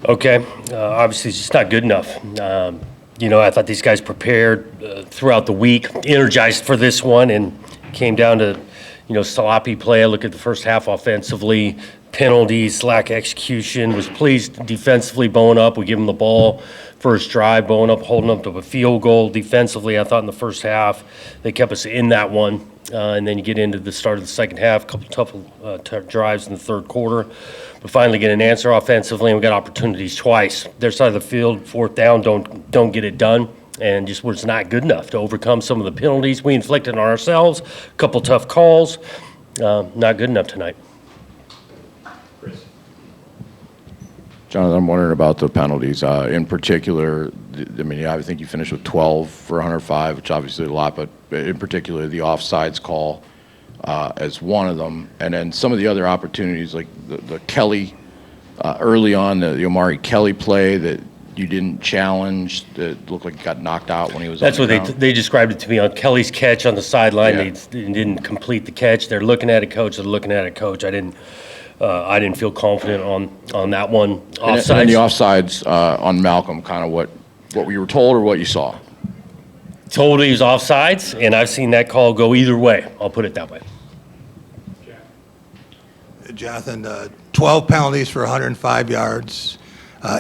Okay, obviously it's just not good enough. I thought these guys prepared throughout the week, energized for this one, and came down to, sloppy play. I look at the first half offensively, penalties, lack of execution. Was pleased defensively, bowing up. We give them the ball first drive, bowing up, holding up to a field goal. Defensively, I thought in the first half they kept us in that one. And then you get into the start of the second half, a couple tough drives in the third quarter. But finally get an answer offensively, and we got opportunities twice. Their side of the field, fourth down, don't get it done, and just was not good enough to overcome some of the penalties we inflicted on ourselves. A couple tough calls, not good enough tonight. Jonathan, I'm wondering about the penalties. In particular, I think you finished with 12 for 105, which obviously a lot, but in particular the offsides call as one of them. And then some of the other opportunities, like the Kelly, early on, the Omari Kelly play that you didn't challenge, that looked like he got knocked out when he was That's on the what ground. they described it to me on Kelly's catch on the sideline. Yeah. They didn't complete the catch. They're looking at it, coach. They're looking at it, coach. I didn't feel confident on that one. And then the offsides on Malcolm, kind of what we were told or what you saw? Told he was offsides, and I've seen that call go either way. I'll put it that way. Jonathan, 12 penalties for 105 yards,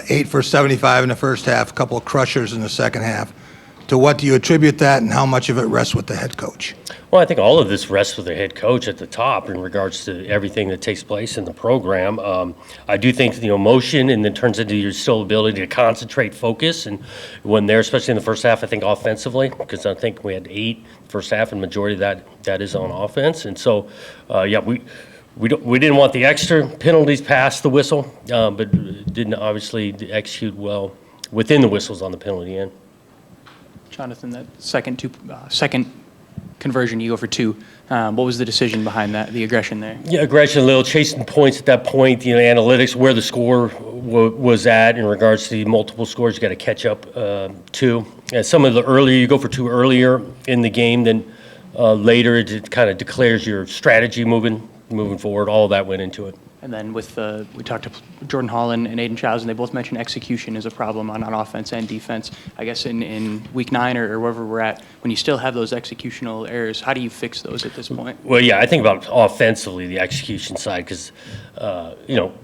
8 for 75 in the first half, a couple of crushers in the second half. To what do you attribute that, and how much of it rests with the head coach? Well, I think all of this rests with the head coach at the top in regards to everything that takes place in the program. I do think motion and then turns into your still ability to concentrate, focus, and when there, especially in the first half, I think offensively, because I think we had 8 first half, and majority of that is on offense. And so, we didn't want the extra penalties past the whistle, but didn't obviously execute well within the whistles on the penalty end. Jonathan, that second conversion, you go for 2. What was the decision behind that, the aggression there? Yeah, aggression, a little chasing points at that point, analytics, where the score was at in regards to the multiple scores you got to catch up to. And some of the earlier, you go for 2 earlier in the game, then later it kind of declares your strategy moving forward. All of that went into it. And then we talked to Jordan Hall and Aiden Childs, and they both mentioned execution is a problem on offense and defense. I guess in week 9 or wherever we're at, when you still have those executional errors, how do you fix those at this point? Well, yeah, I think about offensively, the execution side, because,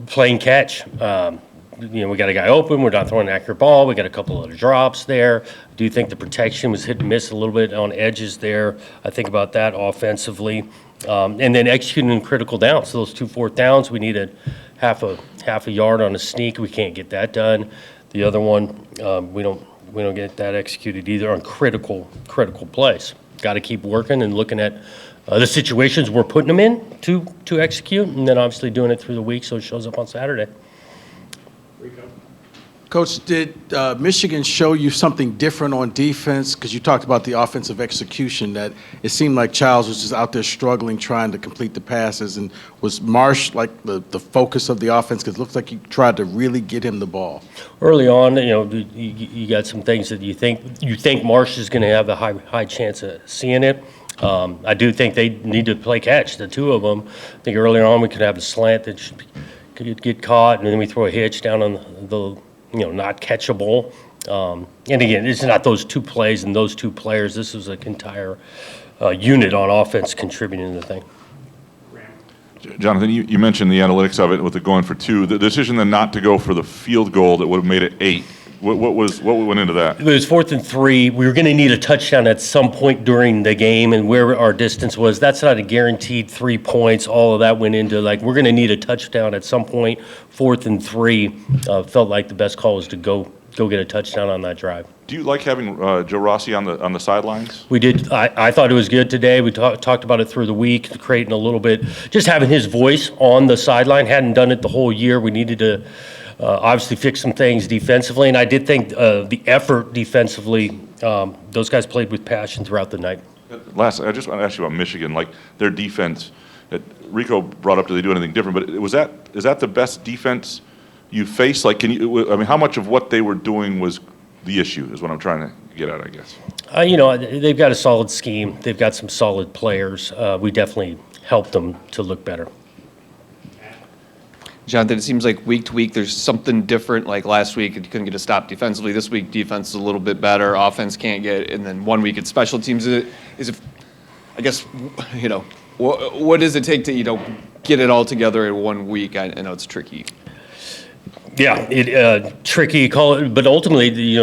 playing catch. We got a guy open. We're not throwing an accurate ball. We got a couple of drops there. I do think the protection was hit and miss a little bit on edges there. I think about that offensively. And then executing in critical downs. So those 2 fourth downs, we needed half a yard on a sneak. We can't get that done. The other one, we don't get that executed either on critical plays. Got to keep working and looking at the situations we're putting them in to execute, and then obviously doing it through the week so it shows up on Saturday. Coach, did Michigan show you something different on defense? Because you talked about the offensive execution, that it seemed like Childs was just out there struggling, trying to complete the passes. And was Marsh like the focus of the offense? Because it looks like you tried to really get him the ball. Early on, you got some things that you think Marsh is going to have a high chance of seeing it. I do think they need to play catch, the 2 of them. I think earlier on we could have a slant that could get caught, and then we throw a hitch down on the not catchable. And again, it's not those 2 plays and those 2 players. This was an entire unit on offense contributing to the thing. Jonathan, you mentioned the analytics of it with the going for 2. The decision then not to go for the field goal that would have made it 8. What went into that? It was 4th and 3. We were going to need a touchdown at some point during the game, and where our distance was, that's not a guaranteed 3 points. All of that went into we're going to need a touchdown at some point. 4th and 3 felt like the best call was to go get a touchdown on that drive. Do you like having Joe Rossi on the sidelines? We did. I thought it was good today. We talked about it through the week, creating a little bit, just having his voice on the sideline. Hadn't done it the whole year. We needed to obviously fix some things defensively, and I did think the effort defensively, those guys played with passion throughout the night. Last, I just want to ask you about Michigan, like their defense. Rico brought up, do they do anything different? But is that the best defense you faced? Like, how much of what they were doing was the issue? Is what I'm trying to get at, I guess. They've got a solid scheme. They've got some solid players. We definitely helped them to look better. Jonathan, it seems like week to week, there's something different. Like last week, you couldn't get a stop defensively. This week, defense is a little bit better. Offense can't get, and then 1 week it's special teams. Is it, I guess, what does it take to, get it all together in 1 week? I know it's tricky. Yeah, tricky call it, but ultimately,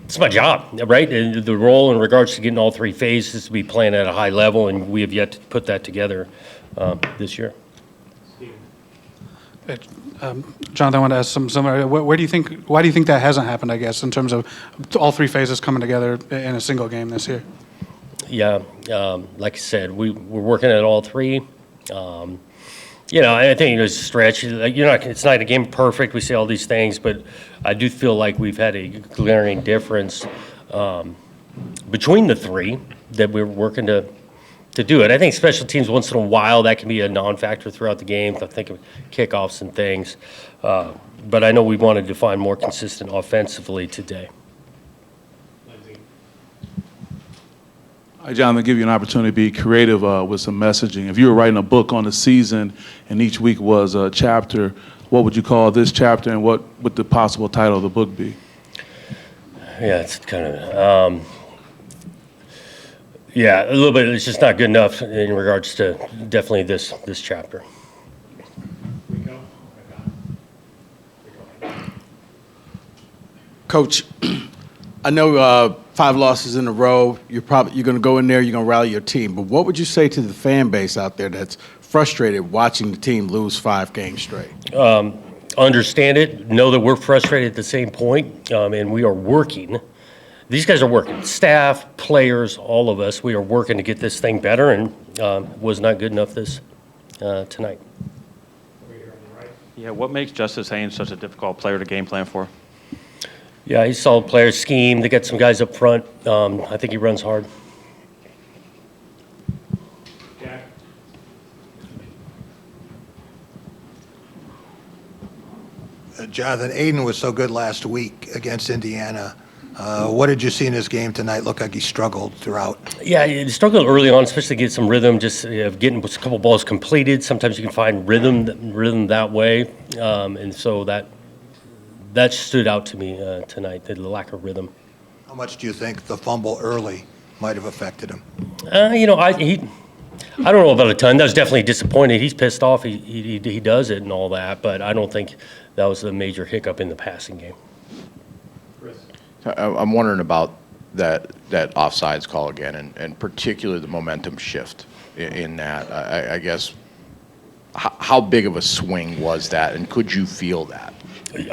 it's my job, right? And the role in regards to getting all three phases is to be playing at a high level, and we have yet to put that together this year. Jonathan, I want to ask why do you think that hasn't happened, I guess, in terms of all three phases coming together in a single game this year? Yeah, like I said, we're working at all three. I think there's a stretch. It's not a game perfect. We say all these things, but I do feel like we've had a glaring difference between the three that we're working to do it. I think special teams once in a while that can be a non-factor throughout the game. I think of kickoffs and things, but I know we wanted to find more consistent offensively today. Hi, John, to give you an opportunity to be creative with some messaging. If you were writing a book on the season and each week was a chapter, what would you call this chapter and what would the possible title of the book be? Yeah, it's kind of, a little bit. It's just not good enough in regards to definitely this chapter. Coach, I know 5 losses in a row. You're going to go in there. You're going to rally your team. But what would you say to the fan base out there that's frustrated watching the team lose 5 games straight? Understand it. Know that we're frustrated at the same point, and we are working. These guys are working. Staff, players, all of us. We are working to get this thing better, and was not good enough this tonight. Yeah, what makes Justice Haynes such a difficult player to game plan for? Yeah, he's a solid player. Scheme. They got some guys up front. I think he runs hard. Jonathan, Aiden was so good last week against Indiana. What did you see in his game tonight? Looked like he struggled throughout. Yeah, he struggled early on, especially get some rhythm, just getting a couple balls completed. Sometimes you can find rhythm that way, and so that stood out to me tonight, the lack of rhythm. How much do you think the fumble early might have affected him? I don't know about a ton. That was definitely disappointed. He's pissed off. He does it and all that, but I don't think that was a major hiccup in the passing game. I'm wondering about that offsides call again, and particularly the momentum shift in that. I guess, how big of a swing was that, and could you feel that?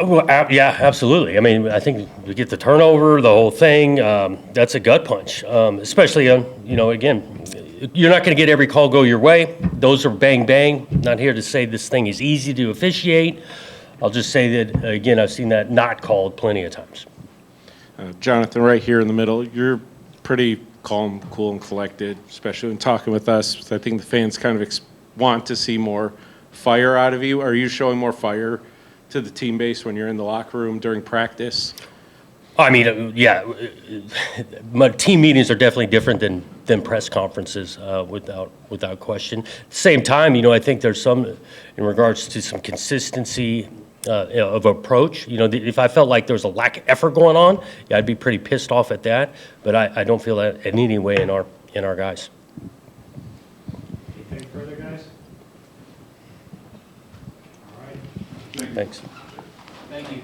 Well, yeah, absolutely. I mean, I think we get the turnover, the whole thing. That's a gut punch, especially on, again, you're not going to get every call go your way. Those are bang, bang. Not here to say this thing is easy to officiate. I'll just say that, again, I've seen that not called plenty of times. Jonathan, right here in the middle, you're pretty calm, cool, and collected, especially when talking with us. I think the fans kind of want to see more fire out of you. Are you showing more fire to the team base when you're in the locker room during practice? I mean, yeah, my team meetings are definitely different than press conferences, without question. At the same time, I think there's some, in regards to some consistency of approach. If I felt like there was a lack of effort going on, yeah, I'd be pretty pissed off at that. But I don't feel that in any way in our guys. Anything further, guys? All right. Thanks. Thank you.